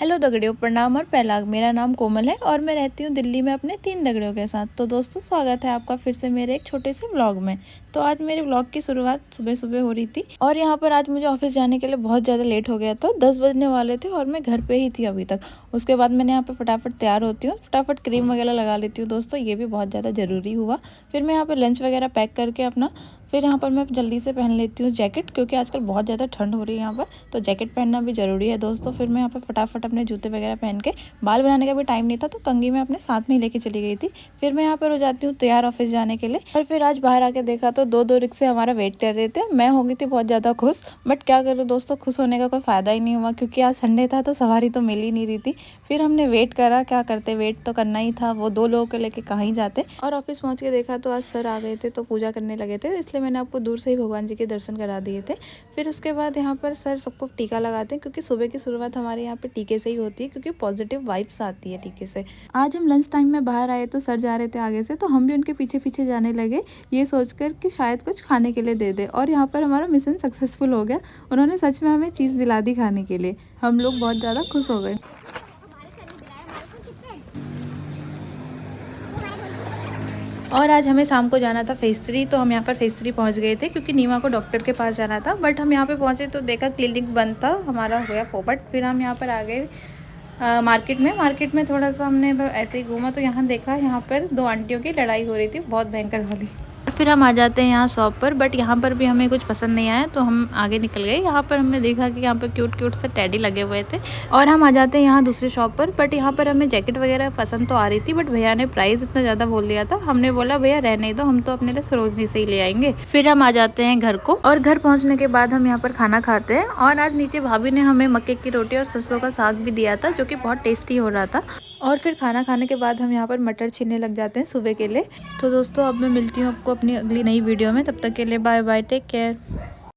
Hello दगड़ियों, प्रणाम और पहलाग। मेरा नाम कोमल है और मैं रहती हूँ दिल्ली में अपने 3 दगड़ियों के साथ। तो दोस्तों, स्वागत है आपका फिर से मेरे एक छोटे से व्लॉग में। तो आज मेरे व्लॉग की शुरुआत सुबह सुबह हो रही थी और यहाँ पर आज मुझे ऑफिस जाने के लिए बहुत ज़्यादा लेट हो गया था। 10 बजने वाले थे और मैं घर पे ही थी अभी तक। उसके बाद मैंने यहाँ पे फटाफट तैयार होती हूँ, फटाफट क्रीम वगैरह लगा लेती हूँ दोस्तों, ये भी बहुत ज़्यादा ज़रूरी हुआ। फिर मैं यहाँ पर लंच वगैरह पैक करके अपना फिर यहाँ पर मैं जल्दी से पहन लेती हूँ जैकेट, क्योंकि आजकल बहुत ज़्यादा ठंड हो रही है यहाँ पर, तो जैकेट पहनना भी ज़रूरी है दोस्तों। फिर मैं यहाँ पर फटाफट अपने जूते वगैरह पहन के, बाल बनाने का भी टाइम नहीं था तो कंघी मैं अपने साथ में ही लेके चली गई थी। फिर मैं यहाँ पर हो जाती हूँ तैयार ऑफिस जाने के लिए। और फिर आज बाहर आके देखा तो दो रिक्शे हमारा वेट कर रहे थे। मैं हो गई थी बहुत ज़्यादा खुश, बट क्या करूँ दोस्तों, खुश होने का कोई फ़ायदा ही नहीं हुआ, क्योंकि आज संडे था तो सवारी तो मिल ही नहीं रही थी। फिर हमने वेट करा, क्या करते, वेट तो करना ही था, वो 2 लोगों को लेके कहाँ ही जाते। और ऑफिस पहुँच के देखा तो आज सर आ गए थे, तो पूजा करने लगे थे, इसलिए मैंने आपको दूर से ही भगवान जी के दर्शन करा दिए थे। फिर उसके बाद यहाँ पर सर सबको टीका लगाते हैं, क्योंकि सुबह की शुरुआत हमारे यहाँ पे टीके से ही होती है, क्योंकि पॉजिटिव वाइब्स आती है टीके से। आज हम लंच टाइम में बाहर आए तो सर जा रहे थे आगे से, तो हम भी उनके पीछे पीछे जाने लगे, ये सोचकर कि शायद कुछ खाने के लिए दे दे। और यहाँ पर हमारा मिशन सक्सेसफुल हो गया, उन्होंने सच में हमें चीज़ दिला दी खाने के लिए। हम लोग बहुत ज़्यादा खुश हो गए। और आज हमें शाम को जाना था फेस 3, तो हम यहाँ पर फेस 3 पहुँच गए थे, क्योंकि नीमा को डॉक्टर के पास जाना था। बट हम यहाँ पे पहुँचे तो देखा क्लिनिक बंद था, हमारा हो गया पोपट। फिर हम यहाँ पर आ गए मार्केट में थोड़ा सा हमने ऐसे ही घूमा, तो यहाँ देखा, यहाँ पर 2 आंटियों की लड़ाई हो रही थी, बहुत भयंकर वाली। फिर हम आ जाते हैं यहाँ शॉप पर, बट यहाँ पर भी हमें कुछ पसंद नहीं आया, तो हम आगे निकल गए। यहाँ पर हमने देखा कि यहाँ पर क्यूट से टेडी लगे हुए थे। और हम आ जाते हैं यहाँ दूसरे शॉप पर, बट यहाँ पर हमें जैकेट वगैरह पसंद तो आ रही थी, बट भैया ने प्राइस इतना ज़्यादा बोल दिया था। हमने बोला भैया रहने दो, हम तो अपने लिए सरोजनी से ही ले आएंगे। फिर हम आ जाते हैं घर को, और घर पहुँचने के बाद हम यहाँ पर खाना खाते हैं। और आज नीचे भाभी ने हमें मक्के की रोटी और सरसों का साग भी दिया था, जो कि बहुत टेस्टी हो रहा था। और फिर खाना खाने के बाद हम यहाँ पर मटर छीलने लग जाते हैं सुबह के लिए। तो दोस्तों, अब मैं मिलती हूँ आपको अपनी अगली नई वीडियो में, तब तक के लिए बाय बाय, टेक केयर।